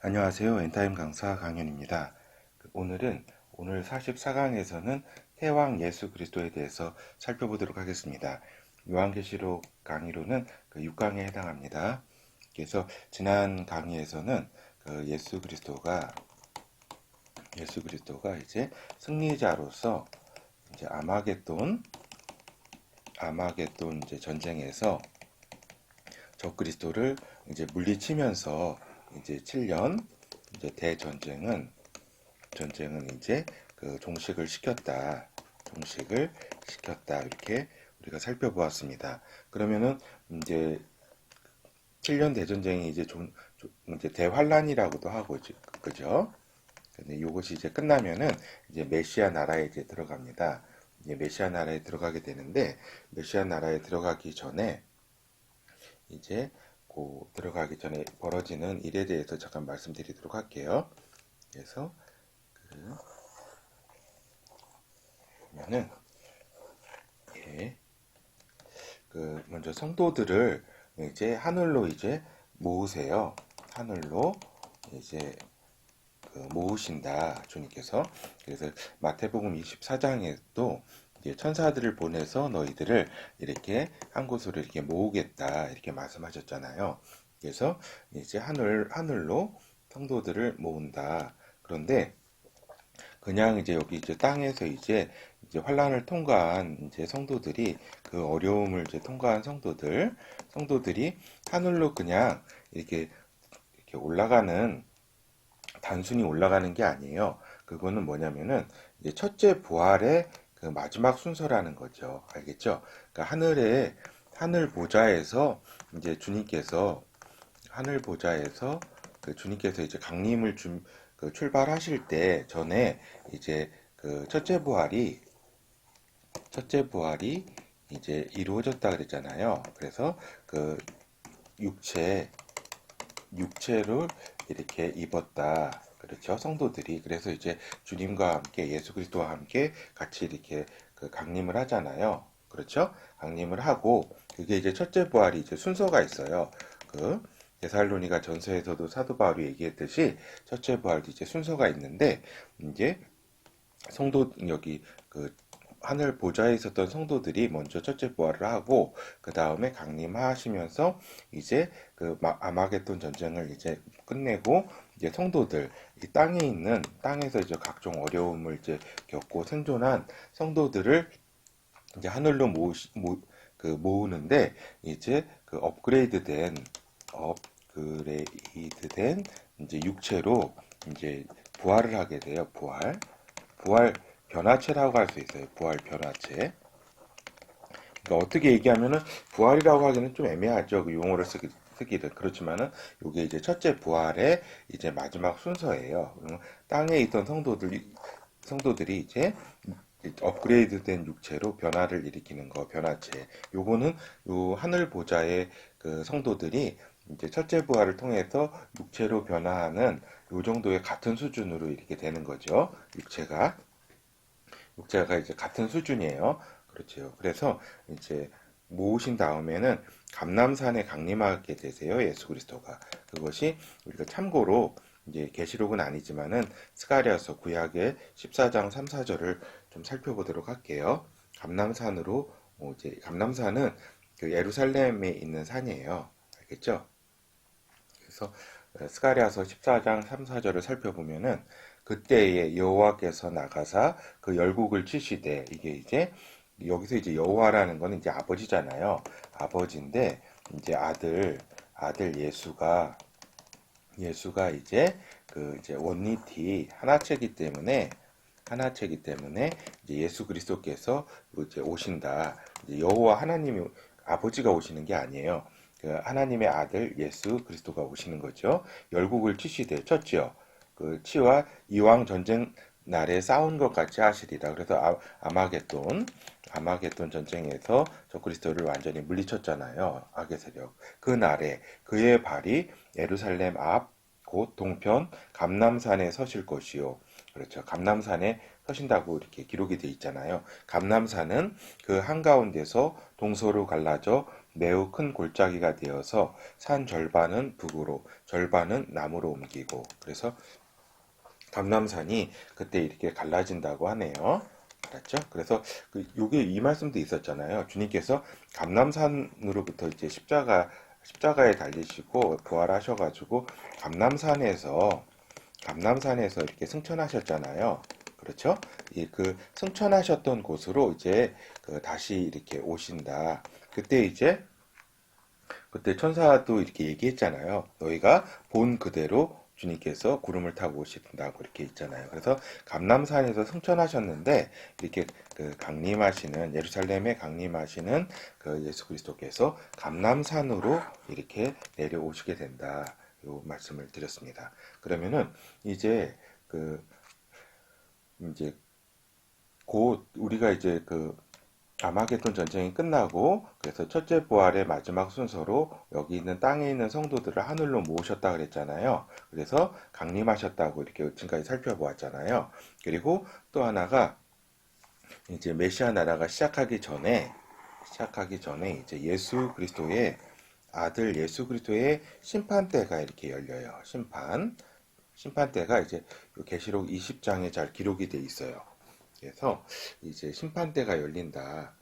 안녕하세요. 엔타임 강사 강현입니다. 오늘 44강에서는 태왕 예수 그리스도에 대해서 살펴보도록 하겠습니다. 요한계시록 강의로는 6강에 해당합니다. 그래서 지난 강의에서는 예수 그리스도가 이제 승리자로서 이제 아마겟돈 이제 전쟁에서 적 그리스도를 이제 물리치면서 이제 7년 이제 전쟁은 이제 종식을 시켰다 이렇게 우리가 살펴보았습니다. 그러면은 이제 7년 대전쟁이 이제 대환란이라고도 하고 그죠? 근데 이것이 이제 끝나면은 이제 메시아 나라에 이제 들어갑니다. 이제 메시아 나라에 들어가게 되는데 메시아 나라에 들어가기 전에 이제 들어가기 전에 벌어지는 일에 대해서 잠깐 말씀드리도록 할게요. 그래서 보면은 예, 먼저 성도들을 이제 하늘로 이제 모으세요. 하늘로 이제 모으신다 주님께서. 그래서 마태복음 24장에도 이제 천사들을 보내서 너희들을 이렇게 한 곳으로 이렇게 모으겠다 이렇게 말씀하셨잖아요. 그래서 이제 하늘로 성도들을 모은다. 그런데 그냥 이제 여기 이제 땅에서 이제 환란을 통과한 이제 성도들이 그 어려움을 이제 통과한 성도들이 하늘로 그냥 이렇게 단순히 올라가는 게 아니에요. 그거는 뭐냐면은 이제 첫째 부활의 그 마지막 순서라는 거죠. 알겠죠? 그러니까 하늘 보좌에서 이제 주님께서 이제 출발하실 때 전에 이제 첫째 부활이 이제 이루어졌다 그랬잖아요. 그래서 그 육체 육체를 이렇게 입었다. 그렇죠. 성도들이. 그래서 이제 주님과 함께 예수 그리스도와 함께 같이 이렇게 강림을 하잖아요. 그렇죠? 강림을 하고 그게 이제 첫째 부활이 이제 순서가 있어요. 그 데살로니가 전서에서도 사도 바울이 얘기했듯이 첫째 부활도 이제 순서가 있는데 이제 여기 하늘 보좌에 있었던 성도들이 먼저 첫째 부활을 하고 그 다음에 강림하시면서 이제 아마겟돈 전쟁을 이제 끝내고 이제 성도들 이 땅에서 이제 각종 어려움을 이제 겪고 생존한 성도들을 이제 하늘로 모으는데 이제 업그레이드된 이제 육체로 이제 부활을 하게 돼요. 부활 변화체라고 할 수 있어요. 부활 변화체. 그러니까 어떻게 얘기하면은 부활이라고 하기는 좀 애매하죠. 그 용어를 쓰기는. 그렇지만은 이게 이제 첫째 부활의 이제 마지막 순서예요. 땅에 있던 성도들이 이제 업그레이드된 육체로 변화를 일으키는 거, 변화체. 요거는 요 하늘 보좌의 그 성도들이 이제 첫째 부활을 통해서 육체로 변화하는 요 정도의 같은 수준으로 이렇게 되는 거죠. 육체가 이제 같은 수준이에요. 그렇죠. 그래서 이제 모으신 다음에는 감람산에 강림하게 되세요. 예수 그리스도가. 그것이 우리가 참고로 이제 계시록은 아니지만은 스가랴서 구약의 14장 3, 4절을 좀 살펴보도록 할게요. 감람산은 그 예루살렘에 있는 산이에요. 알겠죠? 그래서 스가랴서 14장 3, 4절을 살펴보면은 그때에 여호와께서 나가사 그 열국을 치시되 이게 이제 여기서 이제 여호와라는 거는 이제 아버지잖아요. 아버지인데 이제 아들 예수가 이제 원리티 하나체기 때문에 이제 예수 그리스도께서 이제 오신다. 이제 여호와 하나님이 아버지가 오시는 게 아니에요. 그 하나님의 아들 예수 그리스도가 오시는 거죠. 열국을 치시되 쳤지요. 그 치와 이왕 전쟁 날에 싸운 것 같이 하시리라. 그래서 아마겟돈 전쟁에서 저 그리스도를 완전히 물리쳤잖아요. 악의 세력. 그 날에 그의 발이 예루살렘 앞 곧 동편 감람산에 서실 것이요. 그렇죠. 감람산에 서신다고 이렇게 기록이 돼 있잖아요. 감람산은 그 한가운데서 동서로 갈라져 매우 큰 골짜기가 되어서 산 절반은 북으로, 절반은 남으로 옮기고, 그래서 감람산이 그때 이렇게 갈라진다고 하네요. 알았죠? 그래서 요게 이 말씀도 있었잖아요. 주님께서 감람산으로부터 이제 십자가에 달리시고 부활하셔가지고 감남산에서 이렇게 승천하셨잖아요. 그렇죠? 그 승천하셨던 곳으로 이제 다시 이렇게 오신다. 그때 천사도 이렇게 얘기했잖아요. 너희가 본 그대로 주님께서 구름을 타고 오신다고 이렇게 있잖아요. 그래서 감람산에서 승천하셨는데 이렇게 예루살렘에 강림하시는 그 예수 그리스도께서 감람산으로 이렇게 내려오시게 된다. 요 말씀을 드렸습니다. 그러면은 이제 그 이제 곧 우리가 이제 아마겟돈 전쟁이 끝나고 그래서 첫째 부활의 마지막 순서로 여기 있는 땅에 있는 성도들을 하늘로 모으셨다 그랬잖아요. 그래서 강림하셨다고 이렇게 지금까지 살펴보았잖아요. 그리고 또 하나가 이제 메시아 나라가 시작하기 전에 이제 예수 그리스도의 아들 예수 그리스도의 심판대가 이렇게 열려요. 심판대가 이제 계시록 20장에 잘 기록이 돼 있어요. 그래서 이제 심판대가 열린다.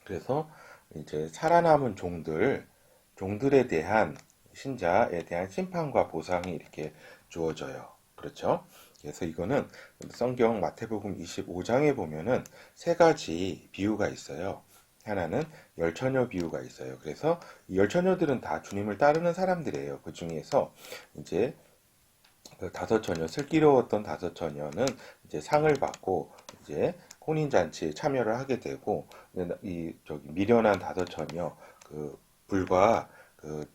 그래서 이제 살아남은 종들에 대한 신자에 대한 심판과 보상이 이렇게 주어져요. 그렇죠? 그래서 이거는 성경 마태복음 25장에 보면은 세 가지 비유가 있어요. 하나는 열처녀 비유가 있어요. 그래서 이 열처녀들은 다 주님을 따르는 사람들이에요. 그 중에서 이제 그 다섯 처녀, 슬기로웠던 다섯 처녀는 이제 상을 받고 이제 혼인잔치에 참여를 하게 되고, 미련한 다섯 처녀, 불과 그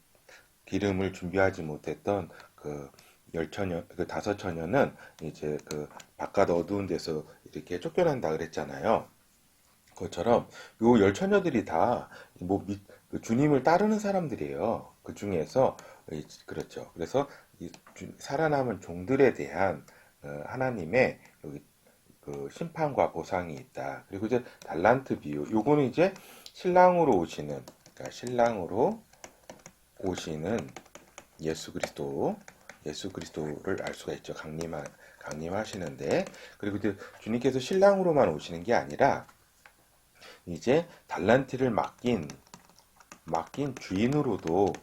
기름을 준비하지 못했던 그 다섯 처녀는 이제 바깥 어두운 데서 이렇게 쫓겨난다 그랬잖아요. 그것처럼 요 열 처녀들이 다뭐 주님을 따르는 사람들이에요. 그 중에서 그렇죠. 그래서 살아남은 종들에 대한 하나님의 여기 심판과 보상이 있다. 그리고 이제 달란트 비유. 요거는 이제 그러니까 신랑으로 오시는 예수 그리스도를 알 수가 있죠. 강림하시는데. 그리고 이제 주님께서 신랑으로만 오시는 게 아니라 이제 달란트를 맡긴 주인으로도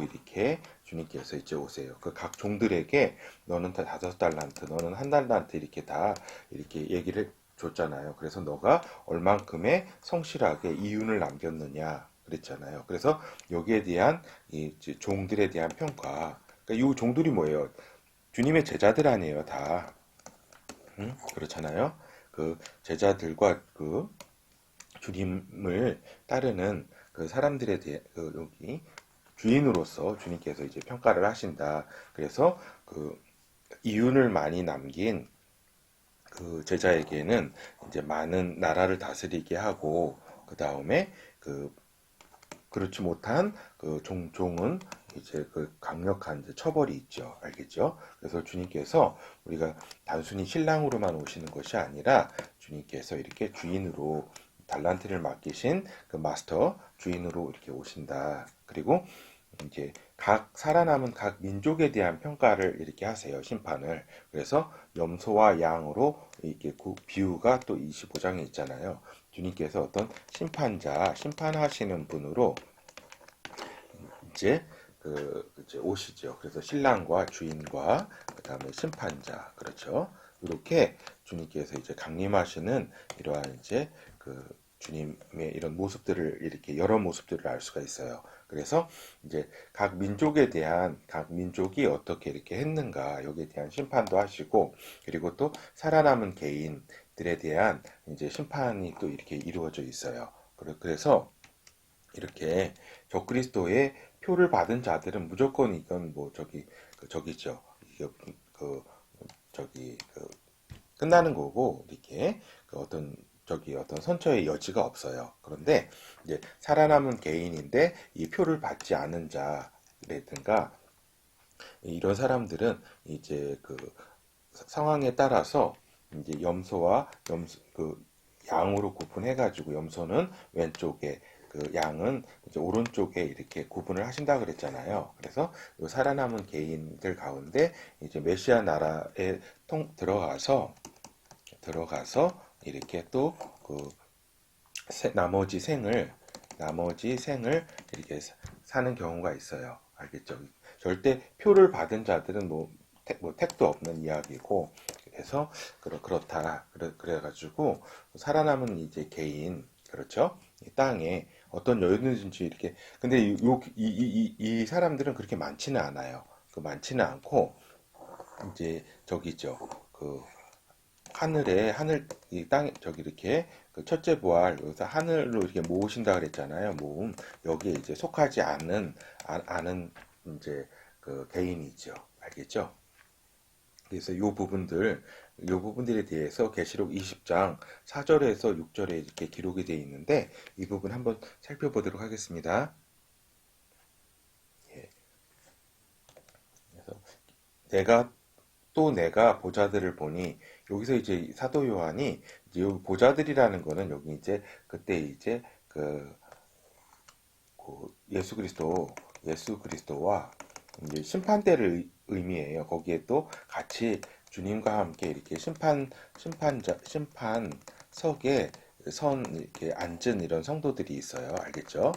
이렇게 주님께서 이제 오세요. 그 각 종들에게 너는 다 5달란트, 너는 1달란트 이렇게 다 이렇게 얘기를 줬잖아요. 그래서 너가 얼만큼의 성실하게 이윤을 남겼느냐 그랬잖아요. 그래서 여기에 대한 이 종들에 대한 평가. 그러니까 이 종들이 뭐예요? 주님의 제자들 아니에요, 다. 그렇잖아요. 그 제자들과 주님을 따르는 그 사람들에 대해 여기 주인으로서 주님께서 이제 평가를 하신다. 그래서 이윤을 많이 남긴 그 제자에게는 이제 많은 나라를 다스리게 하고 그 다음에 그렇지 못한 종은 이제 강력한 이제 처벌이 있죠. 알겠죠? 그래서 주님께서 우리가 단순히 신랑으로만 오시는 것이 아니라 주님께서 이렇게 주인으로 달란트를 맡기신 그 마스터 주인으로 이렇게 오신다. 그리고 이제 살아남은 각 민족에 대한 평가를 이렇게 하세요. 심판을. 그래서 염소와 양으로 이렇게 비유가 또 25장에 있잖아요. 주님께서 어떤 심판하시는 분으로 이제 이제 오시죠. 그래서 신랑과 주인과 그다음에 심판자. 그렇죠. 이렇게 주님께서 이제 강림하시는 이러한 이제 주님의 이런 모습들을 이렇게 여러 모습들을 알 수가 있어요. 그래서 이제 각 민족이 어떻게 이렇게 했는가 여기에 대한 심판도 하시고 그리고 또 살아남은 개인들에 대한 이제 심판이 또 이렇게 이루어져 있어요. 그래서 이렇게 적그리스도의 표를 받은 자들은 무조건 이건 뭐 저기죠. 이게 끝나는 거고 이렇게 어떤 선처의 여지가 없어요. 그런데 이제 살아남은 개인인데 이 표를 받지 않은 자라든가 이런 사람들은 이제 상황에 따라서 이제 염소와 양으로 구분해가지고 염소는 왼쪽에 그 양은 이제 오른쪽에 이렇게 구분을 하신다 그랬잖아요. 그래서 요 살아남은 개인들 가운데 이제 메시아 나라에 들어가서 이렇게 또그 나머지 생을 이렇게 사는 경우가 있어요. 알겠죠? 절대 표를 받은 자들은 뭐 택도 없는 이야기고, 그래서 그렇다. 그래가지고 살아남은 이제 개인, 그렇죠? 이 땅에 어떤 여유든지 이렇게, 근데 이 사람들은 그렇게 많지는 않아요. 많지는 않고 이제 저기죠. 그 이 땅, 저기 이렇게 그 첫째 부활, 여기서 하늘로 이렇게 모으신다 그랬잖아요. 모음. 여기에 이제 속하지 않은 이제 그 개인이죠. 알겠죠? 그래서 요 부분들에 대해서 계시록 20장 4절에서 6절에 이렇게 기록이 되어 있는데 이 부분 한번 살펴보도록 하겠습니다. 예. 그래서 내가 보자들을 보니 여기서 이제 사도 요한이 이제 여기 보자들이라는 거는 여기 이제 그때 이제 그 예수 그리스도와 이제 심판대를 의미해요. 거기에 또 같이 주님과 함께 이렇게 심판석에 이렇게 앉은 이런 성도들이 있어요. 알겠죠?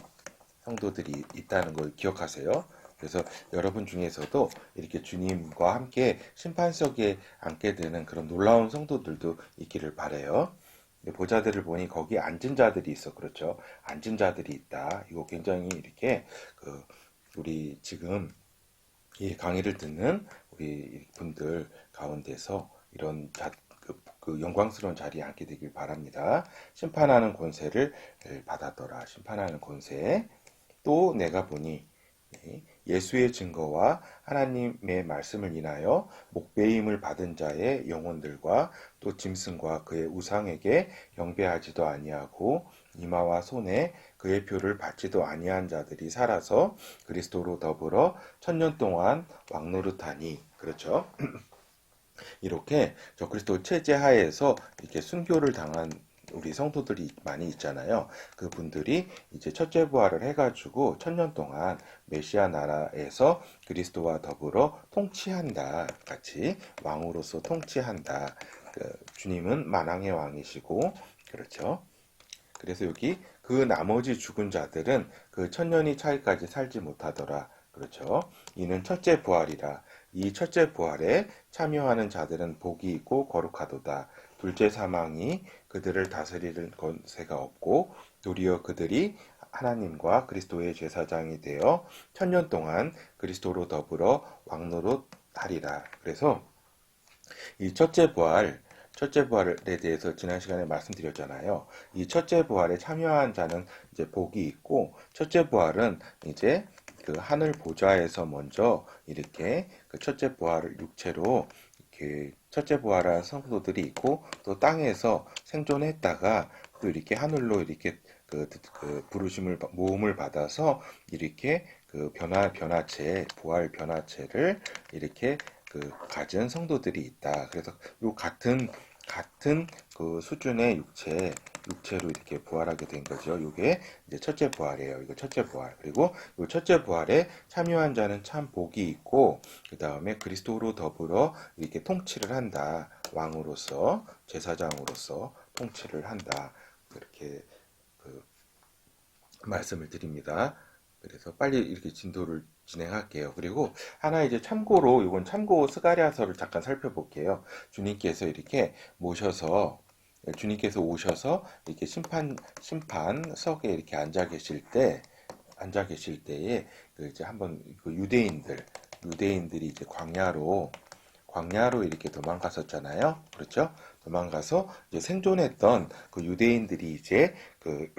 성도들이 있다는 걸 기억하세요. 그래서 여러분 중에서도 이렇게 주님과 함께 심판석에 앉게 되는 그런 놀라운 성도들도 있기를 바라요. 보자들을 보니 거기에 앉은 자들이 있어. 그렇죠? 앉은 자들이 있다. 이거 굉장히 이렇게 우리 지금 이 강의를 듣는 우리 분들 가운데서 이런 그 영광스러운 자리에 앉게 되길 바랍니다. 심판하는 권세를 받았더라. 심판하는 권세. 또 내가 보니 예수의 증거와 하나님의 말씀을 인하여 목배임을 받은 자의 영혼들과 또 짐승과 그의 우상에게 경배하지도 아니하고 이마와 손에 그의 표를 받지도 아니한 자들이 살아서 그리스도로 더불어 천년 동안 왕노릇하니. 그렇죠? 이렇게 저 그리스도 체제 하에서 이렇게 순교를 당한 우리 성도들이 많이 있잖아요. 그분들이 이제 첫째 부활을 해가지고 천년 동안 메시아 나라에서 그리스도와 더불어 통치한다. 같이 왕으로서 통치한다. 주님은 만왕의 왕이시고, 그렇죠. 그래서 여기 그 나머지 죽은 자들은 그 천년이 차이까지 살지 못하더라. 그렇죠. 이는 첫째 부활이라. 이 첫째 부활에 참여하는 자들은 복이 있고 거룩하도다. 둘째 사망이 그들을 다스리는 권세가 없고 도리어 그들이 하나님과 그리스도의 제사장이 되어 천년 동안 그리스도로 더불어 왕노릇하리라. 그래서 이 첫째 부활에 대해서 지난 시간에 말씀드렸잖아요. 이 첫째 부활에 참여한 자는 이제 복이 있고, 첫째 부활은 이제 그 하늘 보좌에서 먼저 이렇게 그 첫째 부활을 육체로 이렇게 첫째 부활한 성도들이 있고, 또 땅에서 생존했다가 또 이렇게 하늘로 이렇게 그 부르심을 모음을 받아서 이렇게 그 부활 변화체를 이렇게 가진 성도들이 있다. 그래서 요 같은 그 수준의 육체로 이렇게 부활하게 된 거죠. 이게 이제 첫째 부활이에요. 이거 첫째 부활. 그리고 요 첫째 부활에 참여한 자는 참 복이 있고, 그 다음에 그리스도로 더불어 이렇게 통치를 한다. 왕으로서, 제사장으로서 통치를 한다. 그렇게 그 말씀을 드립니다. 그래서 빨리 이렇게 진도를 진행할게요. 그리고 하나 이제 참고로 이건 참고 스가랴서를 잠깐 살펴볼게요. 주님께서 오셔서 이렇게 심판석에 이렇게 앉아 계실 때에 그 이제 한번 그 유대인들이 이제 광야로 이렇게 도망갔었잖아요. 그렇죠? 도망가서 이제 생존했던 그 유대인들이 이제 그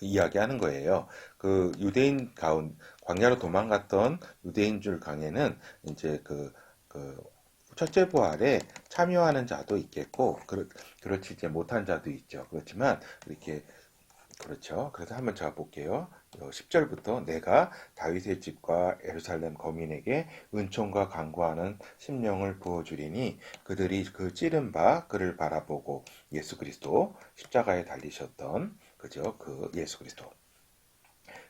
이야기하는 거예요. 광야로 도망갔던 유대인 줄 강에는 이제 첫째 부활에 참여하는 자도 있겠고, 그렇지 이제 못한 자도 있죠. 그렇지만, 이렇게, 그렇죠. 그래서 한번 제가 볼게요. 10절부터 내가 다윗의 집과 예루살렘 거민에게 은총과 간구하는 심령을 부어주리니 그들이 그 찌른 바 그를 바라보고 예수 그리스도 십자가에 달리셨던 그죠? 그 예수 그리스도.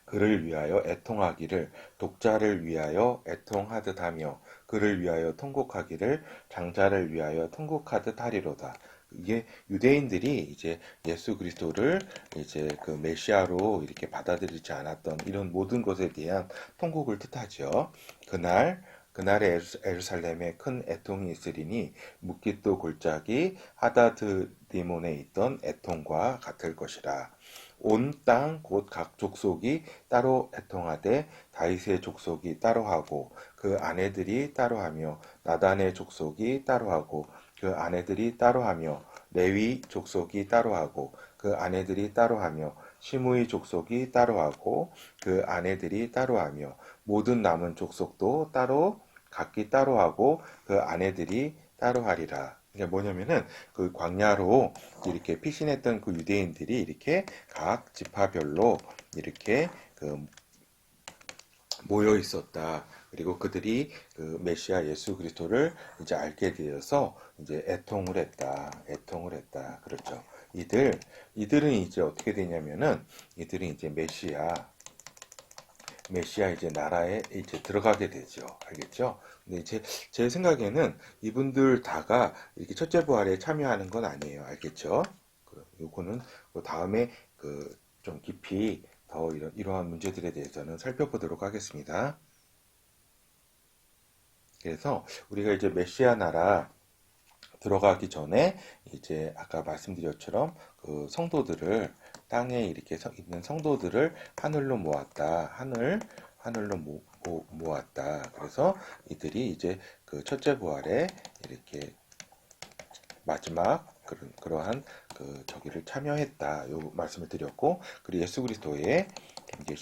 그를 위하여 애통하기를 독자를 위하여 애통하듯 하며 그를 위하여 통곡하기를 장자를 위하여 통곡하듯 하리로다. 이게 유대인들이 이제 예수 그리스도를 이제 그 메시아로 이렇게 받아들이지 않았던 이런 모든 것에 대한 통곡을 뜻하죠. 그날에 에루살렘에 큰 애통이 있으리니 묵깃도 골짜기 하다드리몬에 있던 애통과 같을 것이라. 온 땅 곧 각 족속이 따로 애통하되 다윗의 족속이 따로 하고 그 아내들이 따로 하며 나단의 족속이 따로 하고 그 아내들이 따로 하며 레위 족속이 따로 하고 그 아내들이 따로 하며 시므이 족속이 따로 하고 그 아내들이 따로 하며 모든 남은 족속도 따로 각기 따로 하고 그 아내들이 따로 하리라. 이게 뭐냐면은 그 광야로 이렇게 피신했던 그 유대인들이 이렇게 각 지파별로 이렇게 그 모여 있었다. 그리고 그들이 그 메시아 예수 그리스도를 이제 알게 되어서 이제 애통을 했다. 애통을 했다. 그렇죠. 이들은 이제 어떻게 되냐면은 이들은 이제 메시아 이제 나라에 이제 들어가게 되죠. 알겠죠? 근데 이제 제 생각에는 이분들 다가 이렇게 첫째 부활에 참여하는 건 아니에요. 알겠죠? 요거는 그 다음에 그 좀 깊이 더 이러한 문제들에 대해서는 살펴보도록 하겠습니다. 그래서 우리가 이제 메시아 나라 들어가기 전에 이제 아까 말씀드렸처럼 그 성도들을 땅에 이렇게 있는 성도들을 하늘로 모았다. 하늘로 모았다. 그래서 이들이 이제 그 첫째 부활에 이렇게 마지막 그러한 그 저기를 참여했다. 요 말씀을 드렸고, 그리고 예수 그리스도의 이제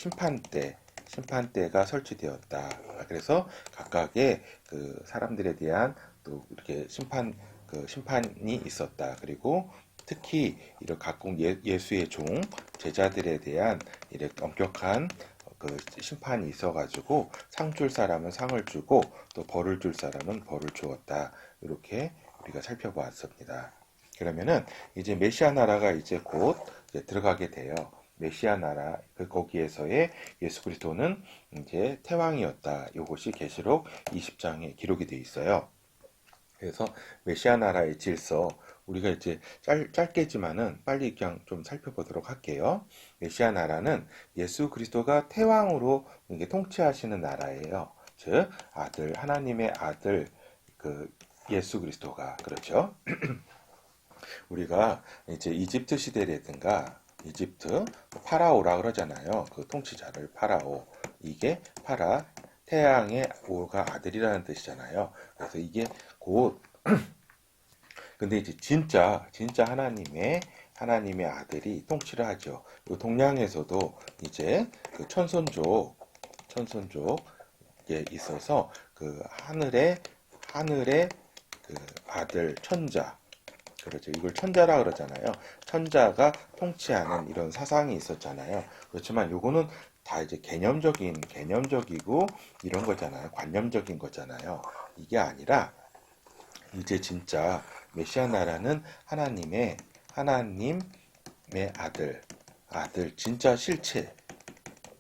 심판대가 설치되었다. 그래서 각각의 그 사람들에 대한 또 이렇게 심판이 있었다. 그리고 특히 이런 각국 예수의 종 제자들에 대한 이렇게 엄격한 그 심판이 있어가지고 상 줄 사람은 상을 주고 또 벌을 줄 사람은 벌을 주었다. 이렇게 우리가 살펴보았습니다. 그러면은 이제 메시아 나라가 이제 곧 이제 들어가게 돼요. 메시아 나라 거기에서의 예수 그리스도는 이제 태왕이었다. 이것이 계시록 20장에 기록이 되어 있어요. 그래서 메시아 나라의 질서 우리가 이제 짧게지만은 빨리 그냥 좀 살펴보도록 할게요. 메시아 나라는 예수 그리스도가 태왕으로 이게 통치하시는 나라예요. 즉 하나님의 아들 그 예수 그리스도가 그렇죠. 우리가 이제 이집트 시대라든가 이집트 파라오라 그러잖아요. 그 통치자를 파라오. 이게 태양의 오가 아들이라는 뜻이잖아요. 그래서 이게 곧 근데 이제 진짜 하나님의 아들이 통치를 하죠. 그 동양에서도 이제 그 천손족에 있어서 그 하늘의 그 아들 천자 그렇죠. 이걸 천자라 그러잖아요. 천자가 통치하는 이런 사상이 있었잖아요. 그렇지만 요거는 다 이제 개념적이고 이런 거잖아요. 관념적인 거잖아요. 이게 아니라 이제 진짜 메시아 나라는 하나님의 아들, 진짜 실체,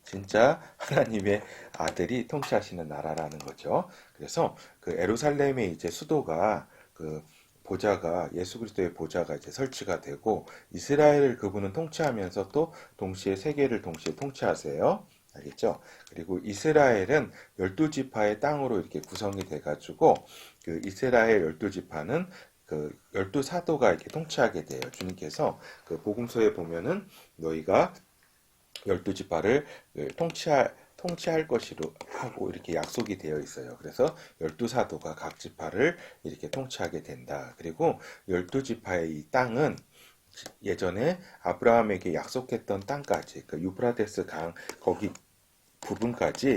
진짜 하나님의 아들이 통치하시는 나라라는 거죠. 그래서 그 에루살렘의 이제 수도가 그 보좌가 예수 그리스도의 보좌가 이제 설치가 되고 이스라엘을 그분은 통치하면서 또 동시에 세계를 동시에 통치하세요. 알겠죠? 그리고 이스라엘은 12지파의 땅으로 이렇게 구성이 돼가지고 그 이스라엘 12지파는 그 12사도가 이렇게 통치하게 돼요. 주님께서 그 복음서에 보면은 너희가 12지파를 통치할 것이로 하고 이렇게 약속이 되어 있어요. 그래서 12사도가 각 지파를 이렇게 통치하게 된다. 그리고 12지파의 이 땅은 예전에 아브라함에게 약속했던 땅까지 그 유프라테스 강 거기 부분까지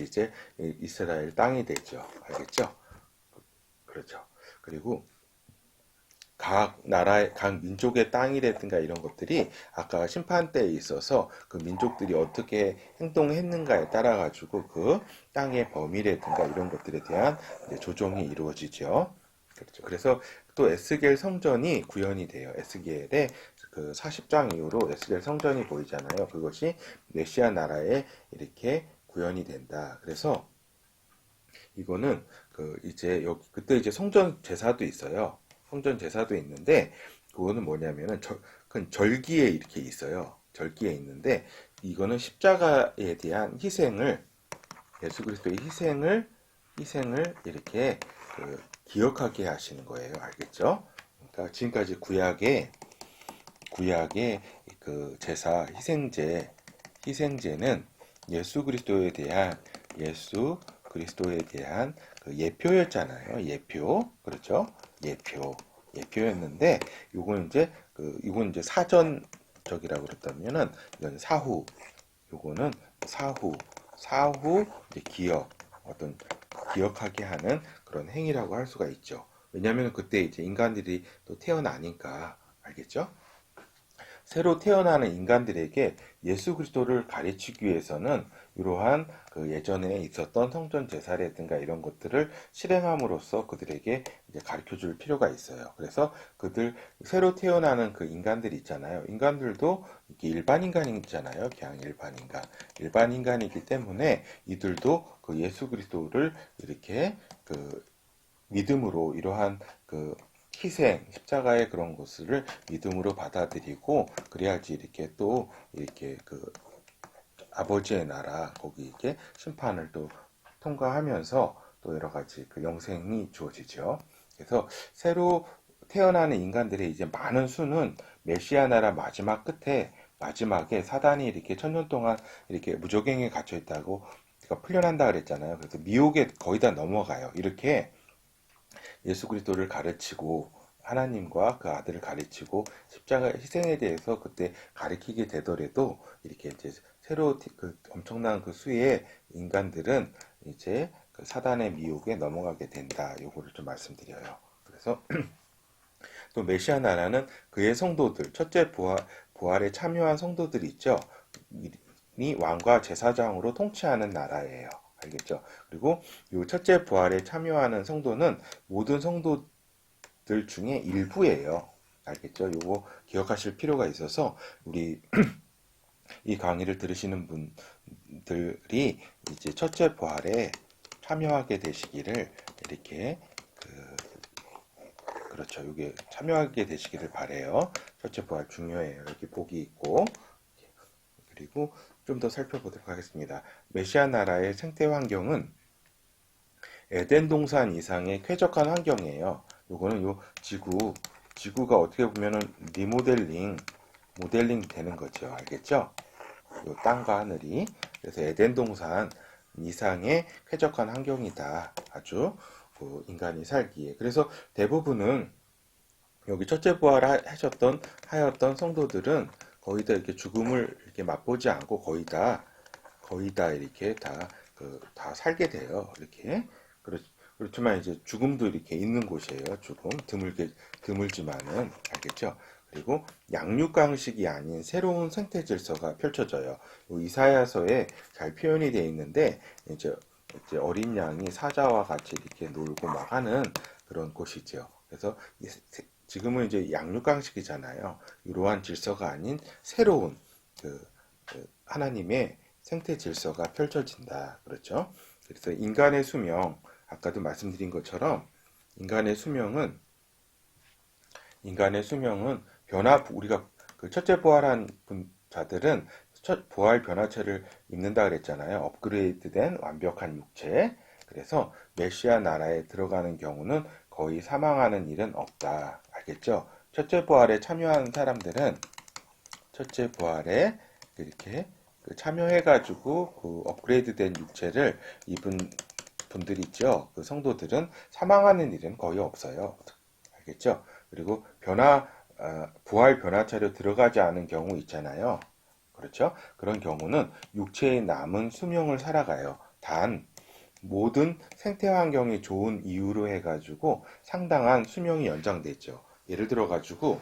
이제 이스라엘 땅이 되죠. 알겠죠? 그렇죠. 그리고 각 민족의 땅이라든가 이런 것들이 아까 심판 때에 있어서 그 민족들이 어떻게 행동했는가에 따라 가지고 그 땅의 범위라든가 이런 것들에 대한 조정이 이루어지죠. 그렇죠. 그래서 또 에스겔 성전이 구현이 돼요. 에스겔에 그 40장 이후로 에스겔 성전이 보이잖아요. 그것이 메시아 나라에 이렇게 구현이 된다. 그래서 이거는 그 이제 여기 그때 이제 성전 제사도 있어요. 성전 제사도 있는데 그거는 뭐냐면은 그 절기에 이렇게 있어요. 절기에 있는데 이거는 십자가에 대한 희생을 예수 그리스도의 희생을 이렇게 그 기억하게 하시는 거예요. 알겠죠? 그러니까 지금까지 구약의 그 제사 희생제는 예수 그리스도에 대한 그 예표였잖아요. 예표. 그렇죠? 예표였는데 이건 이제 사전적이라고 그랬다면은 이건 요거는 사후 이제 어떤 기억하게 하는 그런 행위라고 할 수가 있죠. 왜냐하면 그때 이제 인간들이 또 태어나니까 알겠죠? 새로 태어나는 인간들에게 예수 그리스도를 가르치기 위해서는 이러한 그 예전에 있었던 성전 제사라든가 이런 것들을 실행함으로써 그들에게 이제 가르쳐 줄 필요가 있어요. 그래서 새로 태어나는 그 인간들이 있잖아요. 인간들도 이렇게 일반 인간이잖아요. 그냥 일반 인간이기 때문에 이들도 그 예수 그리스도를 이렇게 그 믿음으로 이러한 그 십자가의 그런 것을 믿음으로 받아들이고 그래야지 이렇게 또 이렇게 그 아버지의 나라 거기 이렇게 심판을 또 통과하면서 또 여러 가지 그 영생이 주어지죠. 그래서 새로 태어나는 인간들의 이제 많은 수는 메시아 나라 마지막에 사단이 이렇게 천년 동안 이렇게 무적행에 갇혀 있다고 그러니까 풀려난다 그랬잖아요. 그래서 미혹에 거의 다 넘어가요. 이렇게 예수 그리스도를 가르치고 하나님과 그 아들을 가르치고 십자가 희생에 대해서 그때 가르치게 되더라도 이렇게 이제 새로 그 엄청난 그 수의 인간들은 이제 그 사단의 미혹에 넘어가게 된다. 요거를 좀 말씀드려요. 그래서 또 메시아 나라는 그의 성도들, 첫째 부활에 참여한 성도들이 있죠. 이 왕과 제사장으로 통치하는 나라예요. 알겠죠? 그리고 이 첫째 부활에 참여하는 성도는 모든 성도들 중에 일부예요. 알겠죠? 요거 기억하실 필요가 있어서 우리 이 강의를 들으시는 분들이 이제 첫째 부활에 참여하게 되시기를 이렇게 그렇죠. 이게 참여하게 되시기를 바래요. 첫째 부활 중요해요. 여기 복이 있고 그리고 좀 더 살펴보도록 하겠습니다. 메시아 나라의 생태 환경은 에덴 동산 이상의 쾌적한 환경이에요. 요거는 지구가 어떻게 보면은 모델링 되는 거죠. 알겠죠? 요 땅과 하늘이. 그래서 에덴 동산 이상의 쾌적한 환경이다. 아주 인간이 살기에. 그래서 대부분은 여기 첫째 하였던 성도들은 거의 다 이렇게 죽음을 이렇게 맛보지 않고 거의 다 이렇게 다 살게 돼요. 이렇게. 그렇지만 이제 죽음도 이렇게 있는 곳이에요. 죽음. 드물지만은. 알겠죠? 그리고 양육강식이 아닌 새로운 생태 질서가 펼쳐져요. 이사야서에 잘 표현이 되어 있는데, 이제 어린 양이 사자와 같이 이렇게 놀고 막 하는 그런 곳이죠. 그래서 지금은 이제 양육강식이잖아요. 이러한 질서가 아닌 새로운 하나님의 생태 질서가 펼쳐진다. 그렇죠? 그래서 인간의 수명, 아까도 말씀드린 것처럼 인간의 수명은 우리가 그 첫째 부활한 자들은 첫 부활 변화체를 입는다 그랬잖아요. 업그레이드된 완벽한 육체. 그래서 메시아 나라에 들어가는 경우는 거의 사망하는 일은 없다. 알겠죠? 첫째 부활에 참여하는 사람들은 첫째 부활에 이렇게 참여해가지고 그 업그레이드된 육체를 입은 분들이 있죠. 그 성도들은 사망하는 일은 거의 없어요. 알겠죠? 그리고 부활 변화체로 들어가지 않은 경우 있잖아요. 그렇죠? 그런 경우는 육체의 남은 수명을 살아가요. 단, 모든 생태 환경이 좋은 이유로 해가지고 상당한 수명이 연장되죠. 예를 들어가지고,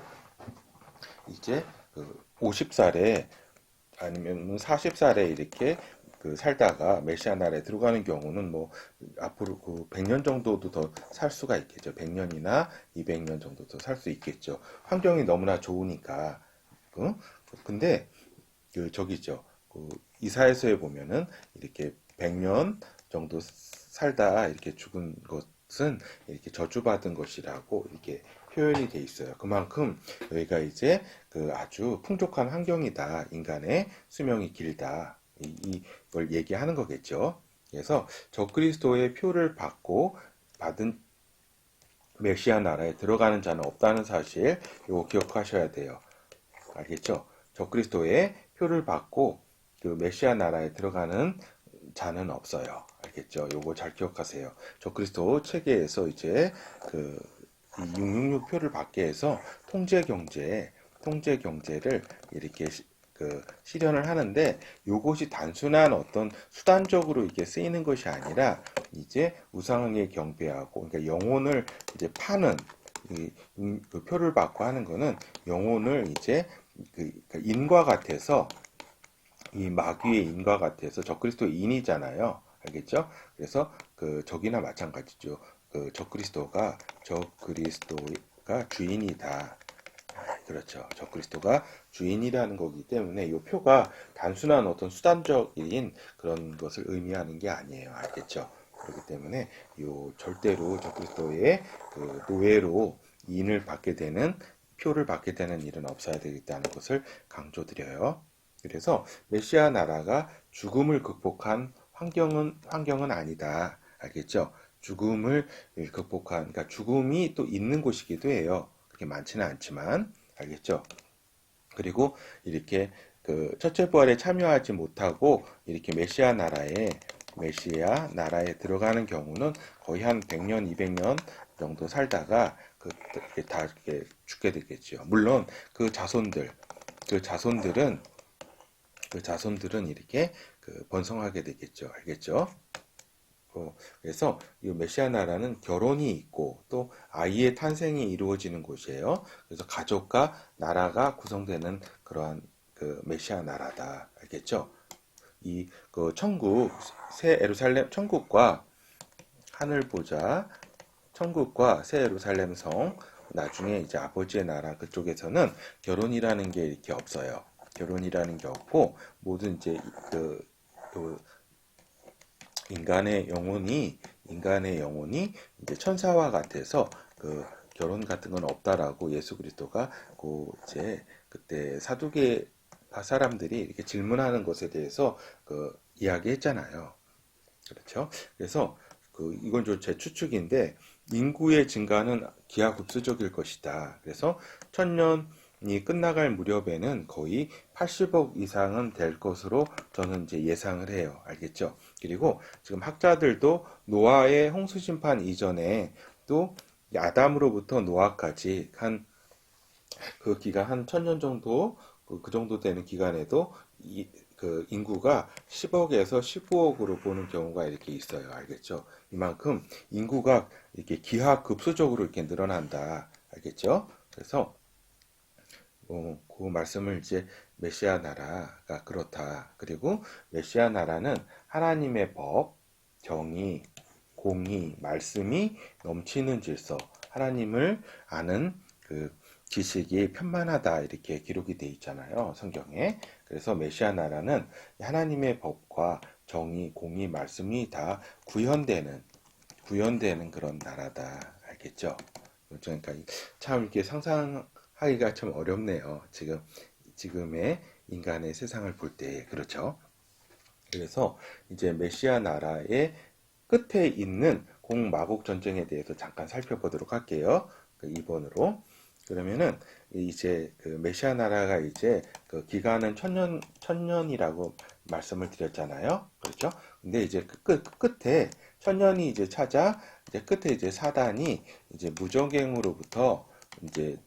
이제 50살에 아니면 40살에 이렇게 살다가 메시아 나라에 들어가는 경우는 뭐 앞으로 100년 정도도 더 살 수가 있겠죠. 100년이나 200년 정도 더 살 수 있겠죠. 환경이 너무나 좋으니까. 어? 근데 저기 있죠. 이사야서에 보면은 이렇게 100년 정도 살다 이렇게 죽은 것은 이렇게 저주받은 것이라고 이렇게 표현이 돼 있어요. 그만큼 여기가 이제 아주 풍족한 환경이다. 인간의 수명이 길다. 이걸 얘기하는 거겠죠. 그래서 적그리스도의 표를 받은 메시아 나라에 들어가는 자는 없다는 사실, 이거 기억하셔야 돼요. 알겠죠? 적그리스도의 표를 받고 메시아 나라에 들어가는 자는 없어요. 알겠죠? 요거 잘 기억하세요. 적그리스도 체계에서 이제 이 666 표를 받게 해서 통제 경제를 이렇게 실현을 하는데, 요것이 단순한 어떤 수단적으로 이게 쓰이는 것이 아니라 이제 우상에 경배하고, 그러니까 영혼을 이제 파는 그 표를 받고 하는 거는 영혼을 이제 인과 같아서, 이 마귀의 인과 같아서 적그리스도의 인이잖아요. 알겠죠? 그래서 적이나 마찬가지죠. 적그리스도가 주인이다. 그렇죠. 적그리스도가 주인이라는 거기 때문에 이 표가 단순한 어떤 수단적인 그런 것을 의미하는 게 아니에요. 알겠죠? 그렇기 때문에 절대로 적그리스도의 노예로 인을 받게 되는, 표를 받게 되는 일은 없어야 되겠다는 것을 강조드려요. 그래서 메시아 나라가 죽음을 극복한 환경은 아니다. 알겠죠? 죽음을 극복한, 그러니까 죽음이 또 있는 곳이기도 해요. 그렇게 많지는 않지만. 알겠죠? 그리고 이렇게 첫째 부활에 참여하지 못하고 이렇게 메시아 나라에 들어가는 경우는 거의 한 100년, 200년 정도 살다가 다 이렇게 죽게 되겠죠. 물론 그 자손들은 이렇게 번성하게 되겠죠. 알겠죠? 그래서 이 메시아 나라는 결혼이 있고 또 아이의 탄생이 이루어지는 곳이에요. 그래서 가족과 나라가 구성되는 그러한 메시아 나라다. 알겠죠? 새 예루살렘 천국과 하늘 보좌, 천국과 새 예루살렘 성, 나중에 이제 아버지의 나라 그쪽에서는 결혼이라는 게 이렇게 없어요. 결혼이라는 게 없고 모든 이제 인간의 영혼이 이제 천사와 같아서 결혼 같은 건 없다라고 예수 그리스도가 이제 그때 사두개파 사람들이 이렇게 질문하는 것에 대해서 이야기했잖아요. 그렇죠? 그래서 이건 좀 제 추측인데, 인구의 증가는 기하급수적일 것이다. 그래서 천년이 끝나갈 무렵에는 거의 80억 이상은 될 것으로 저는 이제 예상을 해요. 알겠죠? 그리고 지금 학자들도 노아의 홍수 심판 이전에 또 아담으로부터 노아까지 기간 한 1000년 정도, 그 정도 되는 기간에도 인구가 10억에서 15억으로 보는 경우가 이렇게 있어요. 알겠죠? 이만큼 인구가 이렇게 기하급수적으로 이렇게 늘어난다. 알겠죠? 그래서 그 말씀을 이제 메시아 나라가 그렇다. 그리고 메시아 나라는 하나님의 법, 정의, 공의, 말씀이 넘치는 질서, 하나님을 아는 지식이 편만하다, 이렇게 기록이 돼 있잖아요, 성경에. 그래서 메시아 나라는 하나님의 법과 정의, 공의, 말씀이 다 구현되는 그런 나라다. 알겠죠? 그러니까 참 이렇게 상상하기가 참 어렵네요. 지금의 인간의 세상을 볼 때. 그렇죠? 그래서 이제 메시아 나라의 끝에 있는 공마국 전쟁에 대해서 잠깐 살펴보도록 할게요. 2번으로. 그러면은 이제 메시아 나라가 이제 기간은 천년이라고 말씀을 드렸잖아요. 그렇죠? 근데 이제 끝에 천년이 이제 이제 끝에 이제 사단이 이제 무적행으로부터 이제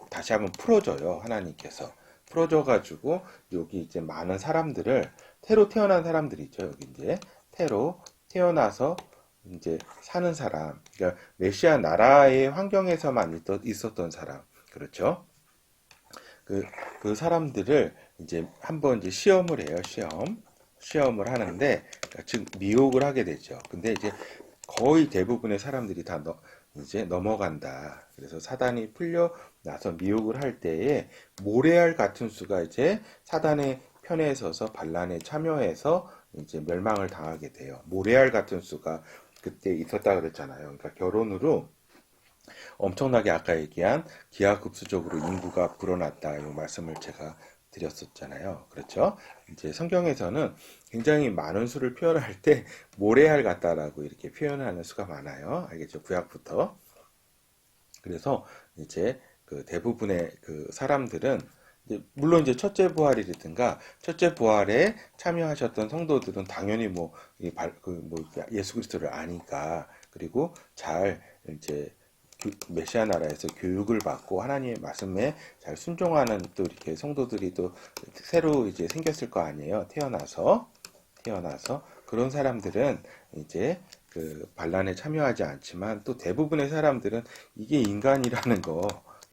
다시 한번 풀어줘요. 하나님께서 풀어줘 가지고 여기 이제 많은 사람들을, 태로 태어난 사람들이 있죠. 여기 이제 태로 태어나서 이제 사는 사람, 그러니까 메시아 나라의 환경에서만 있었던 사람, 그렇죠? 그 사람들을 이제 한번 이제 시험을 해요. 시험을 하는데, 즉 미혹을 하게 되죠. 근데 이제 거의 대부분의 사람들이 다 이제 넘어간다. 그래서 사단이 풀려 나서 미혹을 할 때에 모래알 같은 수가 이제 사단의 편에 서서 반란에 참여해서 이제 멸망을 당하게 돼요. 모래알 같은 수가 그때 있었다 그랬잖아요. 그러니까 결혼으로 엄청나게 아까 얘기한 기하급수적으로 인구가 불어났다. 이 말씀을 제가 드렸었잖아요. 그렇죠? 이제 성경에서는 굉장히 많은 수를 표현할 때 모래알 같다라고 이렇게 표현하는 수가 많아요. 알겠죠? 구약부터. 그래서 이제 그 대부분의 그 사람들은 물론 이제 첫째 부활이라든가 첫째 부활에 참여하셨던 성도들은 당연히 뭐 예수 그리스도를 아니까 그리고 잘 이제 메시아 나라에서 교육을 받고 하나님의 말씀에 잘 순종하는 또 이렇게 성도들이 또 새로 이제 생겼을 거 아니에요. 태어나서 그런 사람들은 이제 그 반란에 참여하지 않지만 또 대부분의 사람들은 이게 인간이라는 거,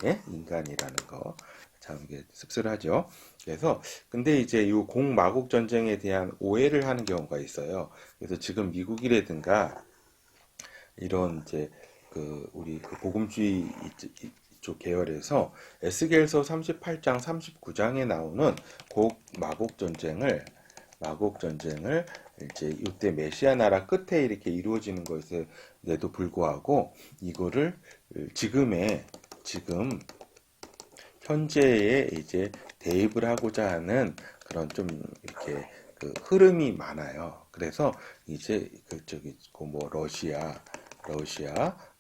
예? 인간이라는 거. 참 이게 씁쓸하죠. 그래서 근데 이제 이 공마국 전쟁에 대한 오해를 하는 경우가 있어요. 그래서 지금 미국이라든가 이런 이제 그 우리 그 복음주의 이쪽 계열에서 에스겔서 38장 39장에 나오는 곡 마곡 전쟁을 이제 이때 메시아 나라 끝에 이렇게 이루어지는 것에도 불구하고 이거를 지금 현재에 이제 대입을 하고자 하는 그런 좀 이렇게 그 흐름이 많아요. 그래서 이제 저기 뭐 러시아,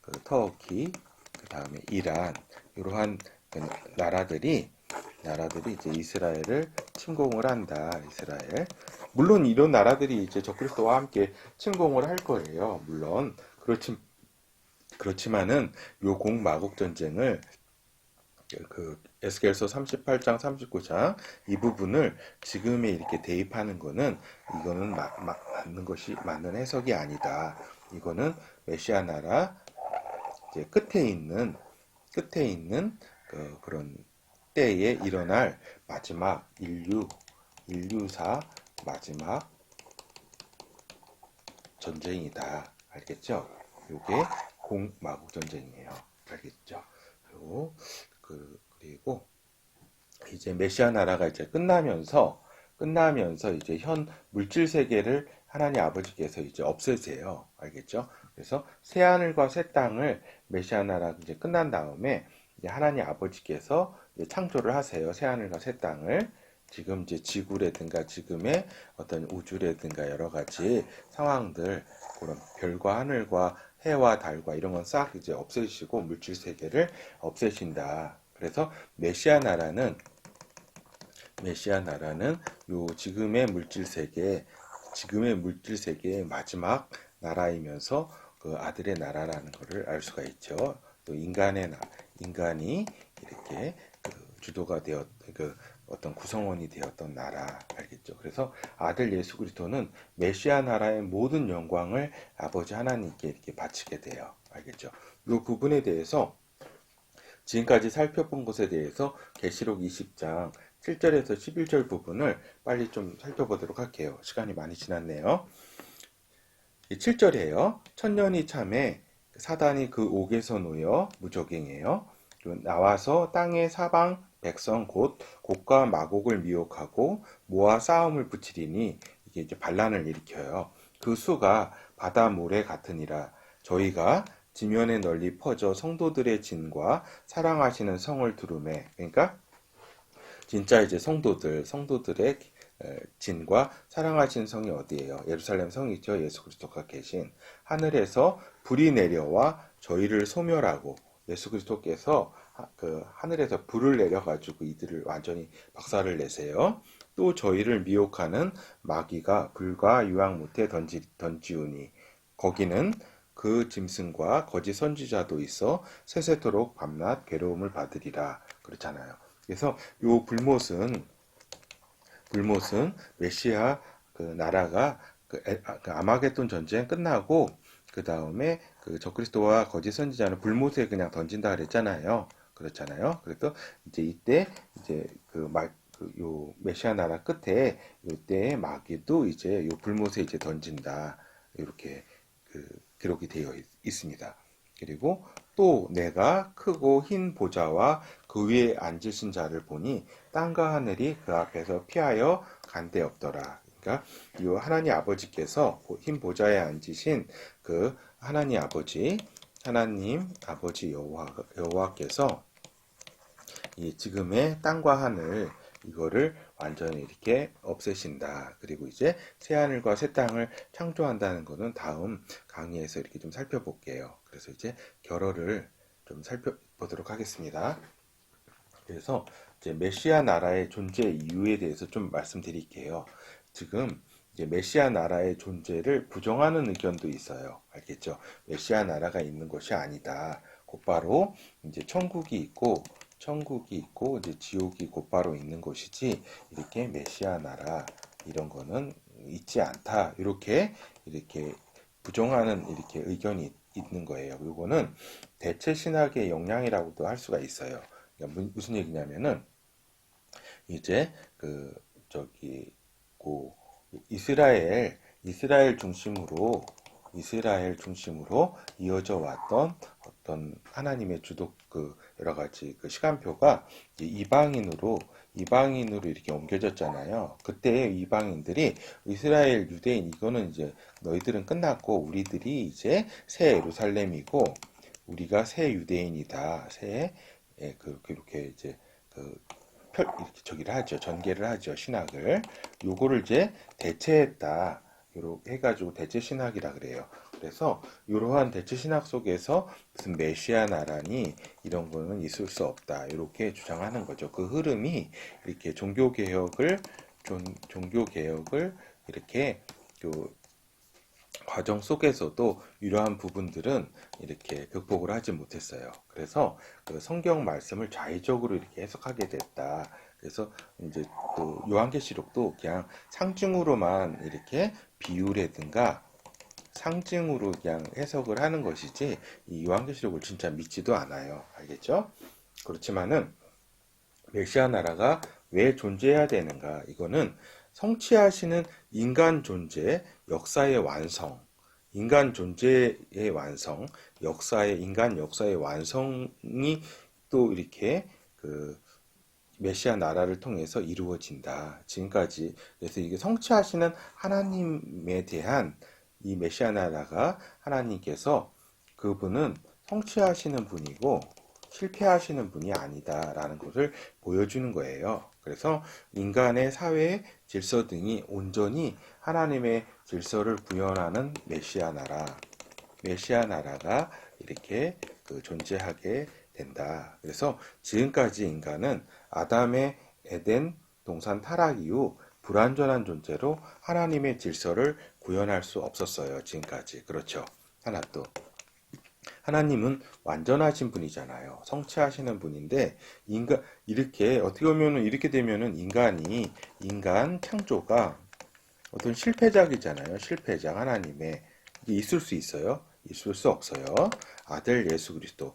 그 터키, 그 다음에 이란 이러한 그 나라들이 이제 이스라엘을 침공을 한다. 이스라엘. 물론 이런 나라들이 이제 적그리스도와 함께 침공을 할 거예요. 물론 그렇지만은 요 공마국 전쟁을 그 에스겔서 38장, 39장 이 부분을 지금에 이렇게 대입하는 거는 이거는 맞는 해석이 아니다. 이거는 메시아 나라 이제 끝에 있는 그런 때에 일어날 마지막 인류사 마지막 전쟁이다. 알겠죠? 이게 공마국 전쟁이에요. 알겠죠? 그리고 이제 메시아 나라가 이제 끝나면서 이제 현 물질 세계를 하나님 아버지께서 이제 없애세요. 알겠죠? 그래서 새 하늘과 새 땅을 메시아 나라가 이제 끝난 다음에 이제 하나님 아버지께서 이제 창조를 하세요. 새 하늘과 새 땅을. 지금 이제 지구라든가 지금의 어떤 우주라든가 여러 가지 상황들, 그런 별과 하늘과 해와 달과 이런 건 싹 이제 없애시고 물질 세계를 없애신다. 그래서 메시아 나라는 요 지금의 물질 세계의 마지막 나라이면서 그 아들의 나라라는 것을 알 수가 있죠. 또 인간이 이렇게 그 주도가 그 어떤 구성원이 되었던 나라 알겠죠. 그래서 아들 예수 그리스도는 메시아 나라의 모든 영광을 아버지 하나님께 이렇게 바치게 돼요. 알겠죠. 이 부분에 대해서 지금까지 살펴본 것에 대해서 계시록 20장 7절에서 11절 부분을 빨리 좀 살펴보도록 할게요. 시간이 많이 지났네요. 7절이에요. 천년이 참에 사단이 그 옥에서 놓여 무적행해요. 나와서 땅의 사방 백성 곧 곡과 마곡을 미혹하고 모아 싸움을 붙이리니 이게 이제 반란을 일으켜요. 그 수가 바다 모래 같으니라. 저희가 지면에 널리 퍼져 성도들의 진과 사랑하시는 성을 두루매. 그러니까 진짜 이제 성도들의 진과 사랑하신 성이 어디예요? 예루살렘 성이죠. 예수 그리스도가 계신 하늘에서 불이 내려와 저희를 소멸하고 예수 그리스도께서 그 하늘에서 불을 내려가지고 이들을 완전히 박살을 내세요. 또 저희를 미혹하는 마귀가 불과 유황 못에 던지우니 거기는 그 짐승과 거짓 선지자도 있어 세세토록 밤낮 괴로움을 받으리라 그렇잖아요. 그래서 요 불못은 메시아 그 나라가 그 아마겟돈 전쟁 끝나고 그 다음에 그 적그리스도와 거짓 선지자는 불못에 그냥 던진다 그랬잖아요. 그렇잖아요. 그래서 이제 이때 이제 요 메시아 나라 끝에 요때 마귀도 이제 요 불못에 이제 던진다. 이렇게 기록이 되어 있습니다. 그리고 또 내가 크고 흰 보좌와 그 위에 앉으신 자를 보니 땅과 하늘이 그 앞에서 피하여 간데없더라. 그러니까 이 하나님 아버지께서 흰 보좌에 앉으신 그 하나님 아버지 여호와께서 이 지금의 땅과 하늘 이거를 완전히 이렇게 없애신다. 그리고 이제 새 하늘과 새 땅을 창조한다는 것은 다음 강의에서 이렇게 좀 살펴볼게요. 그래서 이제 결어를 좀 살펴보도록 하겠습니다. 그래서 이제 메시아 나라의 존재 이유에 대해서 좀 말씀드릴게요. 지금 이제 메시아 나라의 존재를 부정하는 의견도 있어요. 알겠죠? 메시아 나라가 있는 것이 아니다. 곧바로 이제 천국이 있고 이제 지옥이 곧바로 있는 것이지 이렇게 메시아 나라 이런 거는 있지 않다. 이렇게 부정하는 이렇게 의견이 있는 거예요. 이거는 대체 신학의 영향이라고도 할 수가 있어요. 그러니까 무슨 얘기냐면은 이제 이스라엘 중심으로 이어져 왔던 어떤 하나님의 주도 여러 가지 시간표가 이방인으로 이렇게 옮겨졌잖아요. 그때 이방인들이 이스라엘 유대인 이거는 이제 너희들은 끝났고 우리들이 이제 새 예루살렘이고 우리가 새 유대인이다. 그렇게 이제 이렇게 저기를 하죠. 전개를 하죠. 신학을. 요거를 이제 대체했다. 요렇게 해가지고 대체 신학이라 그래요. 그래서 이러한 대체 신학 속에서 무슨 메시아 나라니 이런 거는 있을 수 없다. 이렇게 주장하는 거죠. 그 흐름이 이렇게 종교 개혁을 이렇게 과정 속에서도 이러한 부분들은 이렇게 극복을 하지 못했어요. 그래서 그 성경 말씀을 자의적으로 이렇게 해석하게 됐다. 그래서 이제 또 요한계시록도 그냥 상징으로만 이렇게 비유라든가 상징으로 그냥 해석을 하는 것이지 이 요한계시록을 진짜 믿지도 않아요. 알겠죠? 그렇지만은 메시아 나라가 왜 존재해야 되는가? 이거는 성취하시는 인간 존재, 역사의 완성, 인간 존재의 완성, 인간 역사의 완성이 또 이렇게 메시아 나라를 통해서 이루어진다. 지금까지 그래서 이게 성취하시는 하나님에 대한 이 메시아 나라가 하나님께서 그분은 성취하시는 분이고 실패하시는 분이 아니다라는 것을 보여주는 거예요. 그래서 인간의 사회 질서 등이 온전히 하나님의 질서를 구현하는 메시아 나라가 이렇게 존재하게 된다. 그래서 지금까지 인간은 아담의 에덴 동산 타락 이후 불완전한 존재로 하나님의 질서를 구현할 수 없었어요. 지금까지. 그렇죠. 하나 또. 하나님은 완전하신 분이잖아요. 성취하시는 분인데 이렇게 어떻게 보면은 이렇게 되면은 인간 창조가 어떤 실패작이잖아요. 실패작 하나님의 이게 있을 수 있어요? 있을 수 없어요. 아들 예수 그리스도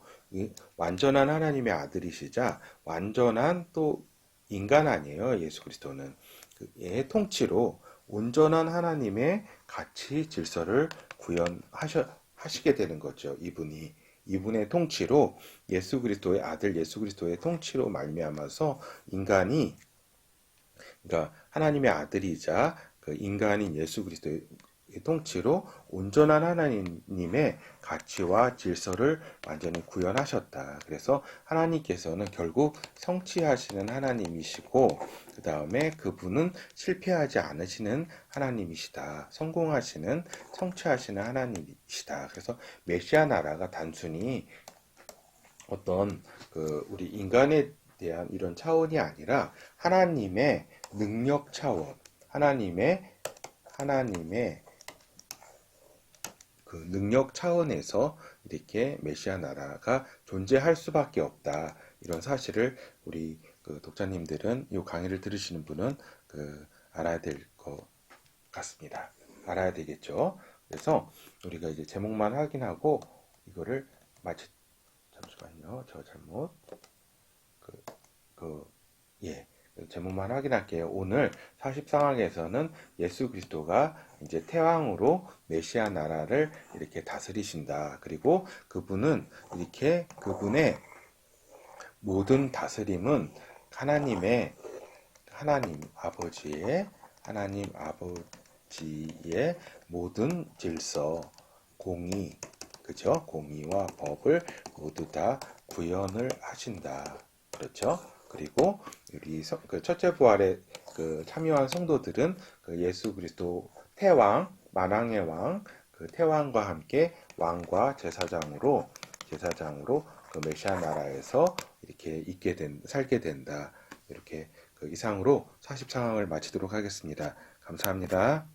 완전한 하나님의 아들이시자 완전한 또 인간 아니에요. 예수 그리스도는 그의 통치로 온전한 하나님의 가치 질서를 구현하시게 되는 거죠. 이분의 통치로 예수 그리스도의 아들 예수 그리스도의 통치로 말미암아서 인간이 그러니까 하나님의 아들이자 인간인 예수 그리스도의 통치로 온전한 하나님의 가치와 질서를 완전히 구현하셨다. 그래서 하나님께서는 결국 성취하시는 하나님이시고 그 다음에 그분은 실패하지 않으시는 하나님이시다. 성취하시는 하나님이시다. 그래서 메시아 나라가 단순히 어떤 우리 인간에 대한 이런 차원이 아니라 하나님의 능력 차원, 하나님의 능력 차원에서 이렇게 메시아 나라가 존재할 수밖에 없다. 이런 사실을 우리 독자님들은 이 강의를 들으시는 분은 알아야 될 것 같습니다. 알아야 되겠죠. 그래서 우리가 이제 제목만 확인하고 이거를 잠시만요. 저 잘못 예. 제목만 확인할게요. 오늘 40상황에서는 예수 그리스도가 이제 태왕으로 메시아 나라를 이렇게 다스리신다. 그리고 그분은 이렇게 그분의 모든 다스림은 하나님 아버지의 모든 질서, 공의, 그죠? 공의와 법을 모두 다 구현을 하신다. 그렇죠? 그리고 우리 그 첫째 부활에 그 참여한 성도들은 그 예수 그리스도 태왕, 만왕의 왕, 그 태왕과 함께 왕과 제사장으로 그 메시아 나라에서 이렇게 살게 된다. 이렇게 그 이상으로 40상황을 마치도록 하겠습니다. 감사합니다.